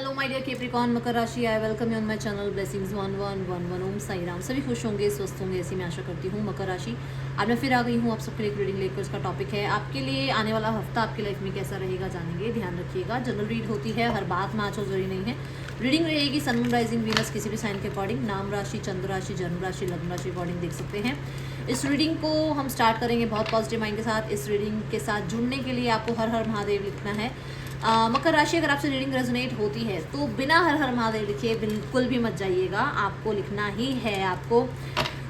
Hello my dear Capricorn मकर राशि, I welcome you on my channel blessings 1111 ओम साई राम। सभी खुश होंगे, स्वस्थ होंगे, ऐसी मैं आशा करती हूँ। मकर राशि, आज मैं फिर आ गई हूँ आप सबके लिए एक रीडिंग लेकर। उसका टॉपिक है आपके लिए आने वाला हफ्ता आपकी लाइफ में कैसा रहेगा, जानेंगे। ध्यान रखिएगा, जनरल रीड होती है, हर बात मैच हो जरूरी नहीं है। रीडिंग रहेगी सन मून राइजिंग वीनस किसी भी साइन के अकॉर्डिंग, नाम राशि, चंद्र राशि, जन्म राशि, लग्न राशि अकॉर्डिंग देख सकते हैं। इस रीडिंग को हम स्टार्ट करेंगे बहुत पॉजिटिव माइंड के साथ। इस रीडिंग के साथ जुड़ने के लिए आपको हर हर महादेव लिखना है। मकर राशि, अगर आपसे रीडिंग रेजोनेट होती है तो बिना हर हर महादेव लिखे बिल्कुल भी मत जाइएगा। आपको लिखना ही है। आपको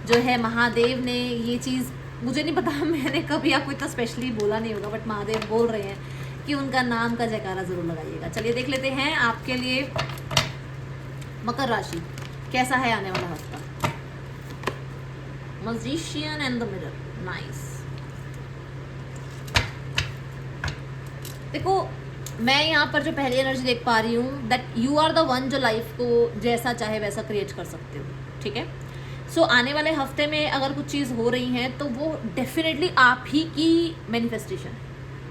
जो है महादेव ने ये चीज़, मुझे नहीं पता मैंने कभी आपको इतना स्पेशली बोला नहीं होगा, बट महादेव बोल रहे हैं कि उनका नाम का जयकारा ज़रूर लगाइएगा। चलिए देख लेते हैं आपके लिए मकर राशि कैसा है आने वाला हफ्ता। Magician and the mirror, nice. देखो, मैं यहाँ पर जो पहली एनर्जी देख पा रही हूँ, that you are the one जो लाइफ को जैसा चाहे वैसा क्रिएट कर सकते हो। ठीक है, सो आने वाले हफ्ते में अगर कुछ चीज़ हो रही है तो वो डेफिनेटली आप ही की मैनिफेस्टेशन है।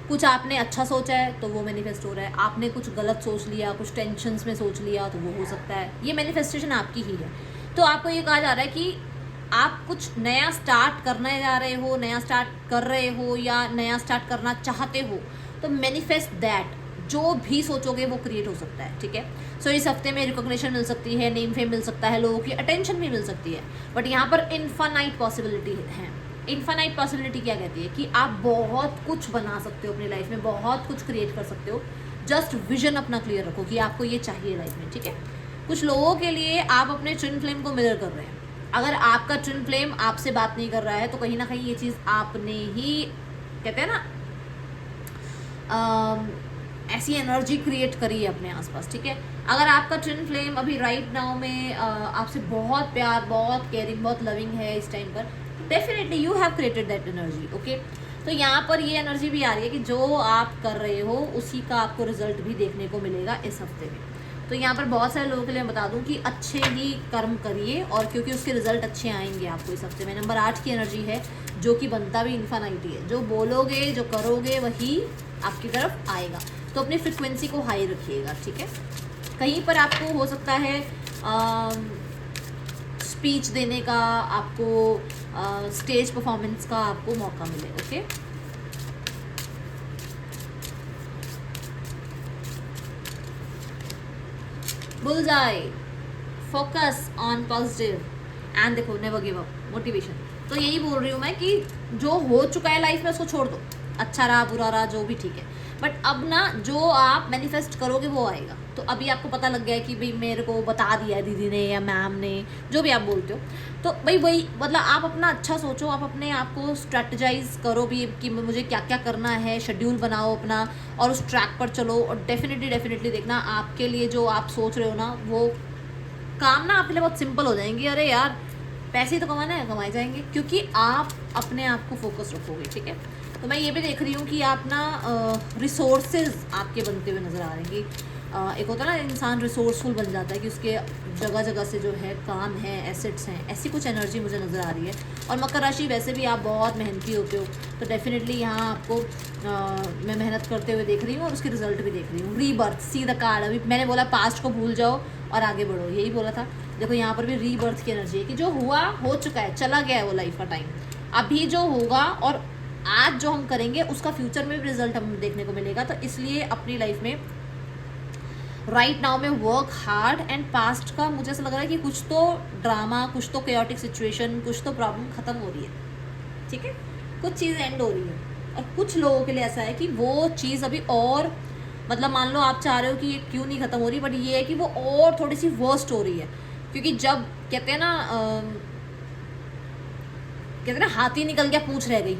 कुछ आपने अच्छा सोचा है तो वो मैनिफेस्ट हो रहा है, आपने कुछ गलत सोच लिया, कुछ टेंशन्स में सोच लिया तो वो हो सकता है। ये मैनिफेस्टेशन आपकी ही है। तो आपको ये कहा जा रहा है कि आप कुछ नया स्टार्ट करने जा रहे हो, नया स्टार्ट कर रहे हो या नया स्टार्ट करना चाहते हो, तो मैनिफेस्ट दैट। जो भी सोचोगे वो क्रिएट हो सकता है। ठीक है, सो इस हफ्ते में रिकॉग्निशन मिल सकती है, नेम फेम मिल सकता है, लोगों की अटेंशन भी मिल सकती है। बट यहाँ पर इनफाइनाइट पॉसिबिलिटी है। इनफाइनाइट पॉसिबिलिटी क्या कहती है कि आप बहुत कुछ बना सकते हो अपनी लाइफ में, बहुत कुछ क्रिएट कर सकते हो। जस्ट विजन अपना क्लियर रखो कि आपको ये चाहिए लाइफ में। ठीक है, कुछ लोगों के लिए आप अपने ट्विन फ्लेम को मिरर कर रहे हैं। अगर आपका ट्विन फ्लेम आपसे बात नहीं कर रहा है तो कहीं ना कहीं ये चीज़ आपने ही, कहते हैं ना, ऐसी एनर्जी क्रिएट करी है अपने आसपास। ठीक है, अगर आपका ट्विन फ्लेम अभी राइट नाउ में आपसे बहुत प्यार, बहुत केयरिंग, बहुत लविंग है इस टाइम पर, definitely you have created that energy. Okay, तो यहाँ पर ये एनर्जी भी आ रही है कि जो आप कर रहे हो उसी का आपको रिजल्ट भी देखने को मिलेगा इस हफ्ते में। तो यहाँ पर बहुत सारे लोगों के लिए मैं बता दूं कि अच्छे ही कर्म करिए, और क्योंकि उसके रिजल्ट अच्छे आएंगे आपको इस हफ्ते में। नंबर 8 की एनर्जी है, जो कि बनता भी इन्फानाइटी है। जो बोलोगे, जो करोगे, वही आपकी तरफ आएगा। तो अपनी फ्रिक्वेंसी को हाई रखिएगा। ठीक है, कहीं पर आपको हो सकता है स्पीच देने का, आपको स्टेज परफॉर्मेंस का आपको मौका मिले। Okay, bullseye, focus on positive and देखो, नेवर गिव अप, मोटिवेशन। तो यही बोल रही हूँ मैं कि जो हो चुका है लाइफ में उसको छोड़ दो। अच्छा रहा, बुरा रहा, जो भी, ठीक है, बट अब ना जो आप मैनिफेस्ट करोगे वो आएगा। तो अभी आपको पता लग गया है कि भाई मेरे को बता दिया है दीदी ने या मैम ने, जो भी आप बोलते हो, तो भाई वही, मतलब आप अपना अच्छा सोचो, आप अपने आप को स्ट्रेटजाइज करो भी कि मुझे क्या क्या करना है, शेड्यूल बनाओ अपना और उस ट्रैक पर चलो। और डेफिनेटली देखना आपके लिए जो आप सोच रहे हो ना, वो काम ना आपके लिए बहुत सिंपल हो जाएंगे। अरे यार, पैसे तो कमाना है, कमाए जाएंगे, क्योंकि आप अपने आप को फोकस रखोगे। ठीक है, तो मैं ये भी देख रही हूँ कि आप ना रिसोर्सेज आपके बनते हुए नज़र आ रहे हैं कि एक होता है ना, इंसान रिसोर्सफुल बन जाता है कि उसके जगह जगह से जो है काम है, एसेट्स हैं, ऐसी कुछ एनर्जी मुझे नज़र आ रही है। और मकर राशि, वैसे भी आप बहुत मेहनती होते हो, तो डेफिनेटली यहाँ आपको मैं मेहनत करते हुए देख रही हूँ और उसके रिजल्ट भी देख रही हूँ। Rebirth, see the card. अभी मैंने बोला पास्ट को भूल जाओ और आगे बढ़ो, यही बोला था। देखो यहाँ पर भी रीबर्थ की एनर्जी है कि जो हुआ हो चुका है, चला गया है वो लाइफ का टाइम। अभी जो होगा और आज जो हम करेंगे उसका फ्यूचर में भी रिजल्ट हमें देखने को मिलेगा। तो इसलिए अपनी लाइफ में राइट नाउ में वर्क हार्ड। एंड पास्ट का मुझे ऐसा लग रहा है कि कुछ तो ड्रामा, कुछ तो केओटिक सिचुएशन, कुछ तो प्रॉब्लम खत्म हो रही है। ठीक है, कुछ चीज़ एंड हो रही है, और कुछ लोगों के लिए ऐसा है कि वो चीज़ अभी और, मतलब मान लो आप चाह रहे हो कि ये क्यों नहीं खत्म हो रही, बट ये है कि वो और थोड़ी सी वर्स्ट हो रही है। क्योंकि जब कहते हैं ना हाथी निकल गया पूंछ रह गई,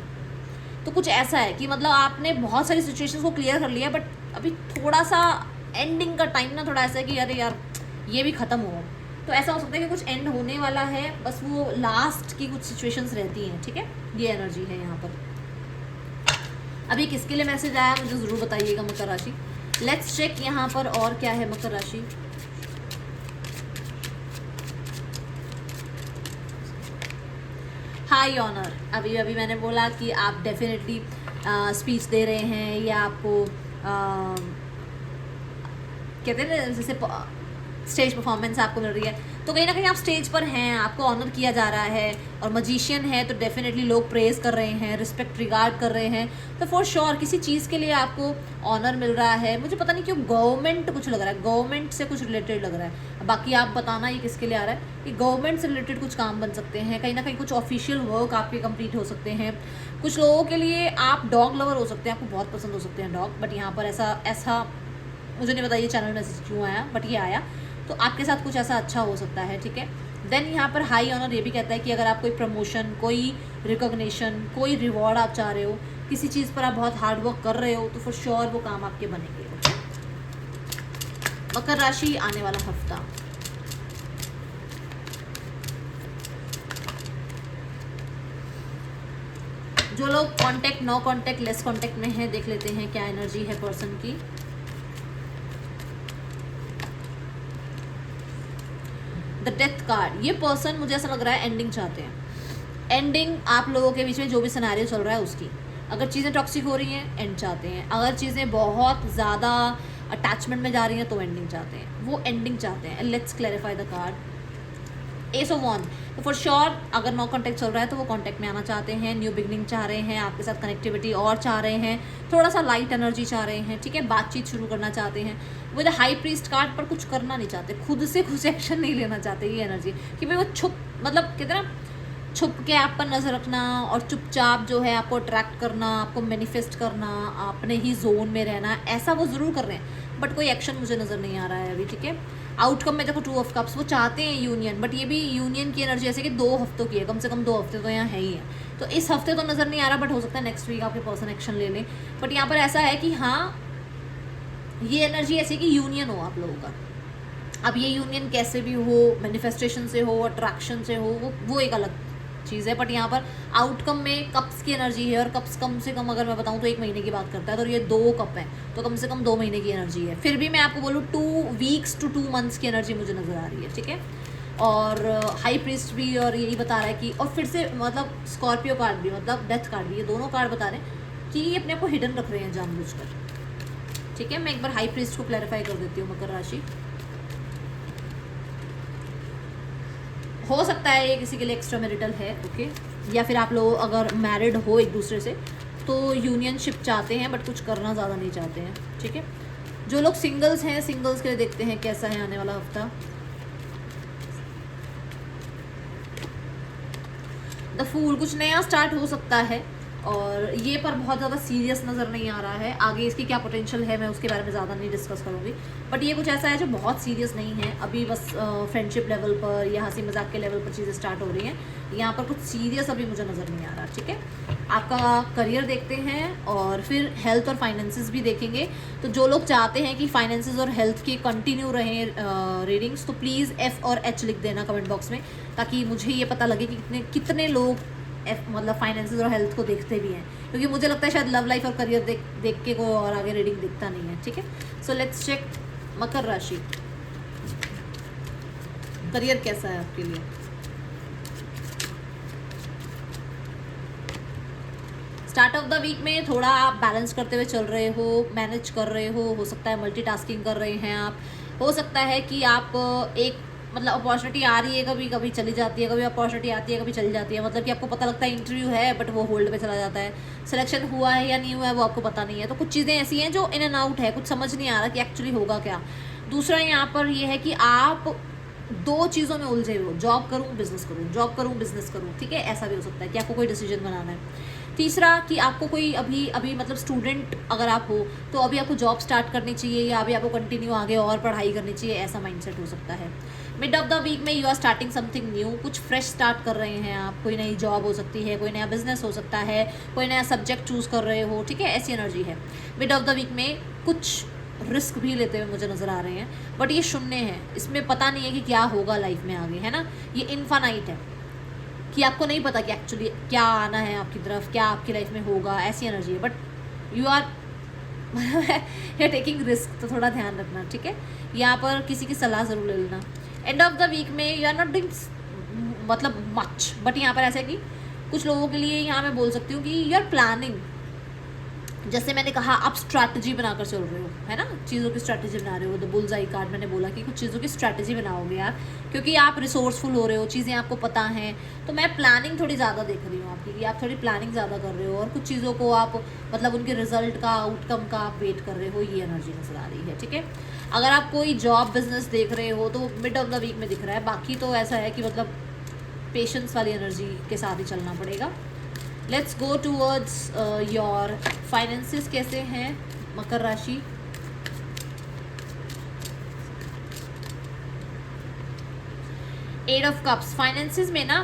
तो कुछ ऐसा है कि मतलब आपने बहुत सारी सिचुएशंस को क्लियर कर लिया, बट अभी थोड़ा सा एंडिंग का टाइम ना थोड़ा ऐसा है कि अरे यार ये भी ख़त्म हो। तो ऐसा हो सकता है कि कुछ एंड होने वाला है, बस वो लास्ट की कुछ सिचुएशंस रहती हैं। ठीक है, ये एनर्जी है यहाँ पर। अभी किसके लिए मैसेज आया मुझे ज़रूर बताइएगा मकर राशि। लेट्स चेक यहाँ पर और क्या है मकर राशि। हाई ऑनर, अभी अभी मैंने बोला कि आप डेफिनेटली स्पीच दे रहे हैं या आपको कहते हैं ना जैसे स्टेज परफॉर्मेंस आपको मिल रही है, तो कहीं ना कहीं आप स्टेज पर हैं, आपको ऑनर किया जा रहा है, और मजिशियन है तो डेफिनेटली लोग प्रेज कर रहे हैं, रिस्पेक्ट रिगार्ड कर रहे हैं, तो फॉर श्योर किसी चीज़ के लिए आपको ऑनर मिल रहा है। मुझे पता नहीं क्यों गवर्नमेंट कुछ लग रहा है, गवर्नमेंट से कुछ रिलेटेड लग रहा है, बाकी आप बताना ये किसके लिए आ रहा है। कि गवर्नमेंट से रिलेटेड कुछ काम बन सकते हैं, कहीं ना कहीं कुछ ऑफिशियल वर्क आपके कंप्लीट हो सकते हैं। कुछ लोगों के लिए आप डॉग लवर हो सकते हैं, आपको बहुत पसंद हो सकते हैं डॉग, बट यहाँ पर ऐसा मुझे नहीं पता ये चैनल मैसेज क्यों आया, बट ये आया, तो आपके साथ कुछ ऐसा अच्छा हो सकता है, ठीक है। देन यहाँ पर हाई ऑनर ये भी कहता है कि अगर आप कोई प्रमोशन, कोई रिकॉग्निशन, कोई रिवॉर्ड आप चाह रहे हो, किसी चीज़ पर आप बहुत हार्ड वर्क कर रहे हो, तो फॉर श्योर वो काम आपके बनेंगे, ओके। मकर राशि आने वाला हफ्ता, जो लोग contact, no contact, less contact में हैं, देख लेते हैं क्या एनर्जी है पर्सन की। द डेथ कार्ड, ये पर्सन मुझे ऐसा लग रहा है एंडिंग चाहते हैं। एंडिंग आप लोगों के बीच में जो भी सिनेरियो चल रहा है उसकी, अगर चीज़ें टॉक्सिक हो रही हैं एंड चाहते हैं, अगर चीज़ें बहुत ज़्यादा अटैचमेंट में जा रही हैं तो एंडिंग चाहते हैं, वो एंडिंग चाहते हैं। Let's clarify the card, S of one, तो फॉर श्योर अगर नो कॉन्टैक्ट चल रहा है तो वो कॉन्टैक्ट में आना चाहते हैं, न्यू बिगनिंग चाह रहे हैं, आपके साथ कनेक्टिविटी और चाह रहे हैं, थोड़ा सा लाइट एनर्जी चाह रहे हैं, ठीक है, बातचीत शुरू करना चाहते हैं। विद हाई प्रीस्ट कार्ड पर कुछ करना नहीं चाहते, खुद से कुछ एक्शन नहीं लेना चाहते, ये एनर्जी कि भाई वो छुप, मतलब कहते हैं ना छुप के आप पर नज़र रखना और चुपचाप जो है आपको अट्रैक्ट करना, आपको मैनिफेस्ट करना, अपने ही जोन में रहना, ऐसा वो ज़रूर कर रहे हैं, बट कोई एक्शन मुझे नज़र नहीं आ रहा है अभी, ठीक है। आउटकम में देखो 2 ऑफ कप्स, वो चाहते हैं यूनियन, बट ये भी यूनियन की एनर्जी ऐसे कि 2 हफ्तों की है, कम से कम 2 हफ्ते तो यहाँ है ही है, तो इस हफ्ते तो नज़र नहीं आ रहा, बट हो सकता है नेक्स्ट वीक आपके पर्सन एक्शन ले लें। बट यहाँ पर ऐसा है कि हाँ, ये एनर्जी ऐसी कि यूनियन हो आप लोगों का। अब ये यूनियन कैसे भी हो, मैनिफेस्टेशन से हो, अट्रैक्शन से हो, वो एक अलग चीज़ है, बट यहाँ पर आउटकम में कप्स की एनर्जी है, और कप्स कम से कम अगर मैं बताऊँ तो 1 महीने की बात करता है, तो ये 2 कप है, तो कम से कम 2 महीने की एनर्जी है। फिर भी मैं आपको बोलूँ 2 वीक्स टू 2 मंथ्स की एनर्जी मुझे नज़र आ रही है, ठीक है। और हाई प्रीस्ट भी और यही बता रहा है कि, और फिर से मतलब स्कॉर्पियो कार्ड भी, मतलब डेथ कार्ड भी, ये दोनों कार्ड बता रहे हैं कि ये अपने आप को हिडन रख रहे हैं जानबूझकर, ठीक है। मैं एक बार हाई प्रीस्ट को क्लैरिफाई कर देती हूँ। मकर राशि, हो सकता है ये किसी के लिए एक्स्ट्रा मैरिटल है, ओके, या फिर आप लोग अगर मैरिड हो एक दूसरे से तो यूनियनशिप चाहते हैं, बट कुछ करना ज़्यादा नहीं चाहते हैं, ठीक है। जो लोग सिंगल्स हैं, सिंगल्स के लिए देखते हैं कैसा है आने वाला हफ्ता। द फूल, कुछ नया स्टार्ट हो सकता है, और ये पर बहुत ज़्यादा सीरियस नज़र नहीं आ रहा है। आगे इसकी क्या पोटेंशियल है मैं उसके बारे में ज़्यादा नहीं डिस्कस करूँगी, बट ये कुछ ऐसा है जो बहुत सीरियस नहीं है अभी, बस फ्रेंडशिप लेवल पर या हंसी मजाक के लेवल पर चीज़ें स्टार्ट हो रही हैं। यहाँ पर कुछ सीरियस अभी मुझे नज़र नहीं आ रहा, ठीक है। आपका करियर देखते हैं और फिर हेल्थ और फाइनेंसेस भी देखेंगे। तो जो लोग चाहते हैं कि फाइनेंसेस और हेल्थ के कंटिन्यू रहें रीडिंग्स, तो प्लीज़ F और H लिख देना कमेंट बॉक्स में, ताकि मुझे ये पता लगे कि कितने लोग मतलब फाइनेंसेस और हेल्थ को देखते भी हैं, क्योंकि मुझे लगता है शायद लव लाइफ और करियर देख के कोई और आगे रीडिंग दिखता नहीं है, ठीक है। सो लेट्स चेक मकर राशि, करियर कैसा है आपके लिए। स्टार्ट ऑफ द वीक में थोड़ा आप बैलेंस करते हुए चल रहे हो, मैनेज कर रहे हो सकता है मल्टीटास्किंग कर रहे हैं आप, हो सकता है कि आप एक मतलब अपॉर्चुनिटी आ रही है, कभी कभी चली जाती है, कभी अपॉर्चुनिटी आती है, कभी चली जाती है, मतलब कि आपको पता लगता है इंटरव्यू है बट वो होल्ड पे चला जाता है, सिलेक्शन हुआ है या नहीं हुआ है वो आपको पता नहीं है। तो कुछ चीज़ें ऐसी हैं जो इन एंड आउट है, कुछ समझ नहीं आ रहा कि एक्चुअली होगा क्या। दूसरा यहाँ पर ये है कि आप 2 चीज़ों में उलझे हो, जॉब करूँ बिजनेस करूँ, जॉब करूँ बिजनेस करूँ, ठीक है, ऐसा भी हो सकता है कि आपको कोई डिसीजन बनाना है। तीसरा कि आपको कोई अभी मतलब स्टूडेंट अगर आप हो तो अभी आपको जॉब स्टार्ट करनी चाहिए, या अभी आपको कंटिन्यू आगे और पढ़ाई करनी चाहिए, ऐसा माइंडसेट हो सकता है। मिड ऑफ द वीक में you are starting something new, कुछ फ्रेश स्टार्ट कर रहे हैं आप, कोई नई जॉब हो सकती है, कोई नया बिजनेस हो सकता है, कोई नया सब्जेक्ट चूज़ कर रहे हो, ठीक है, ऐसी एनर्जी है। मिड ऑफ द वीक में कुछ रिस्क भी लेते हुए मुझे नज़र आ रहे हैं, बट ये शून्य है, इसमें पता नहीं है कि क्या होगा लाइफ में आगे, है ना, ये इनफाइनाइट है कि आपको नहीं पता कि एक्चुअली क्या आना है आपकी तरफ, क्या आपकी लाइफ में होगा, ऐसी एनर्जी है। But you are taking risk, तो थोड़ा ध्यान रखना, ठीक है। यहाँ पर किसी की सलाह ज़रूर ले लेना। एंड ऑफ द वीक में यू आर नॉट डूइंग मतलब मच, बट यहाँ पर ऐसा है कि कुछ लोगों के लिए यहाँ मैं बोल सकती हूँ कि यू आर प्लानिंग जैसे मैंने कहा आप स्ट्रैटेजी बनाकर चल रहे हो, है ना, चीज़ों की स्ट्रैटेजी बना रहे हो। द बुल्सआई कार्ड मैंने बोला कि कुछ चीज़ों की स्ट्रैटेजी बनाओगे यार, क्योंकि आप रिसोर्सफुल हो रहे हो, चीज़ें आपको पता हैं। तो मैं प्लानिंग थोड़ी ज़्यादा देख रही हूँ आपकी, कि आप थोड़ी प्लानिंग ज़्यादा कर रहे हो और कुछ चीज़ों को आप मतलब उनके रिजल्ट का, आउटकम का आप वेट कर रहे हो, ये एनर्जी नज़र आ रही है, ठीक है। अगर आप कोई जॉब बिजनेस देख रहे हो तो मिड ऑफ द वीक में दिख रहा है, बाकी तो ऐसा है कि मतलब पेशेंस वाली एनर्जी के साथ ही चलना पड़ेगा। Let's go towards your finances कैसे हैं मकर राशि। एट ऑफ कप्स, फाइनेंसिस में ना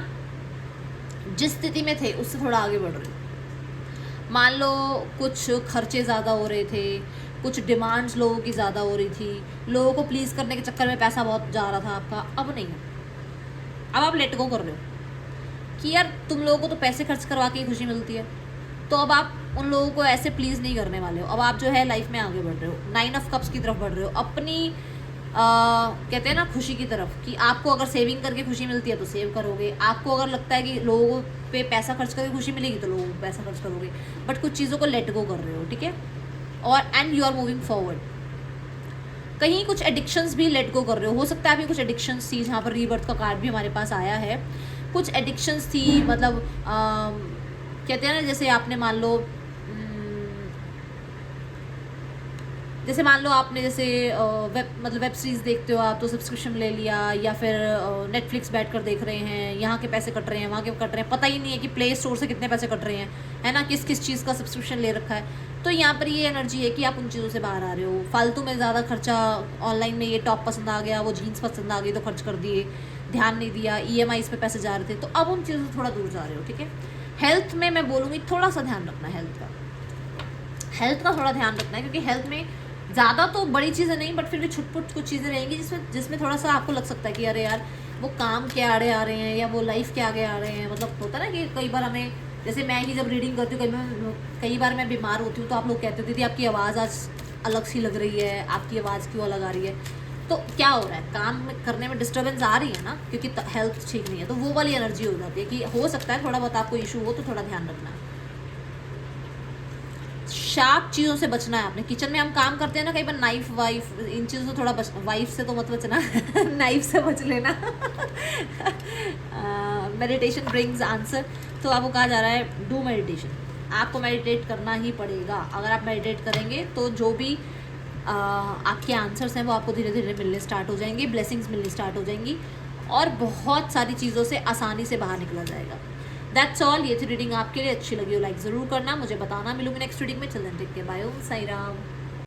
जिस स्थिति में थे उससे थोड़ा आगे बढ़ रहे हो। मान लो कुछ खर्चे ज़्यादा हो रहे थे, कुछ डिमांड्स लोगों की ज़्यादा हो रही थी, लोगों को प्लीज़ करने के चक्कर में पैसा बहुत जा रहा था आपका, अब नहीं है। अब आप लेट गो कर रहे हो कि यार तुम लोगों को तो पैसे खर्च करवा के ही खुशी मिलती है, तो अब आप उन लोगों को ऐसे प्लीज़ नहीं करने वाले हो। अब आप जो है लाइफ में आगे बढ़ रहे हो, 9 ऑफ कप्स की तरफ बढ़ रहे हो, अपनी कहते हैं ना खुशी की तरफ, कि आपको अगर सेविंग करके खुशी मिलती है तो सेव करोगे, आपको अगर लगता है कि लोगों पे पैसा खर्च करके खुशी मिलेगी तो लोगों को पैसा खर्च करोगे, बट कुछ चीज़ों को लेट गो कर रहे हो, ठीक है। और and you are moving forward. कहीं कुछ एडिक्शंस भी लेट गो कर रहे हो सकता है अभी कुछ एडिक्शंस थी, जहाँ पर रीबर्थ का कार्ड भी हमारे पास आया है। कुछ एडिक्शंस थी, मतलब कहते हैं ना, जैसे आपने मान लो जैसे मान लो आपने जैसे मतलब वेब सीरीज़ देखते हो आप, तो सब्सक्रिप्शन ले लिया, या फिर नेटफ्लिक्स बैठ कर देख रहे हैं, यहाँ के पैसे कट रहे हैं, वहाँ के कट रहे हैं, पता ही नहीं है कि प्ले स्टोर से कितने पैसे कट रहे हैं, है ना, किस किस चीज़ का सब्सक्रिप्शन ले रखा है। तो यहाँ पर ये एनर्जी है कि आप उन चीज़ों से बाहर आ रहे हो। फालतू में ज़्यादा खर्चा, ऑनलाइन में ये टॉप पसंद आ गया, वो जीन्स पसंद आ गई तो खर्च कर दिए, ध्यान नहीं दिया, EMI पे पैसे जा रहे थे, तो अब उन चीज़ों से थोड़ा दूर जा रहे हो, ठीक है। हेल्थ में मैं बोलूँगी थोड़ा सा ध्यान रखना, हेल्थ का थोड़ा ध्यान रखना है, क्योंकि हेल्थ में ज़्यादा तो बड़ी चीज़ें नहीं, बट फिर भी छुटपुट कुछ चीज़ें रहेंगी जिसमें थोड़ा सा आपको लग सकता है कि अरे यार वो काम के आड़े आ रहे हैं, या वो लाइफ के आगे आ रहे हैं। मतलब होता है ना कि कई बार हमें, जैसे मैं ही जब रीडिंग करती हूँ, कई बार मैं बीमार होती हूँ तो आप लोग कहते हो दीदी आपकी आवाज़ आज अलग सी लग रही है, आपकी आवाज़ क्यों अलग आ रही है। तो क्या हो रहा है, काम करने में डिस्टर्बेंस आ रही है ना, क्योंकि हेल्थ ठीक नहीं है, तो वो वाली एनर्जी हो जाती है कि हो सकता है थोड़ा बहुत आपको इशू हो, तो थोड़ा ध्यान रखना। शार्प चीज़ों से बचना है आपने। किचन में हम काम करते हैं ना, कई बार नाइफ वाइफ इन चीज़ों से थोड़ा बच, वाइफ से तो मत बचना नाइफ से बच लेना। मेडिटेशन ब्रिंग्स आंसर, तो आपको कहा जा रहा है डू मेडिटेशन, आपको मेडिटेट करना ही पड़ेगा। अगर आप मेडिटेट करेंगे तो जो भी आपके आंसर्स हैं वो आपको धीरे धीरे मिलने स्टार्ट हो जाएंगे, ब्लेसिंग्स मिलनी स्टार्ट हो जाएंगी, और बहुत सारी चीज़ों से आसानी से बाहर निकला जाएगा। That's all. ये थी रीडिंग आपके लिए, अच्छी लगी हो लाइक ज़रूर करना, मुझे बताना। मिलूंगी नेक्स्ट रीडिंग में। चलन टेक केयर, बाय, ओम साई राम।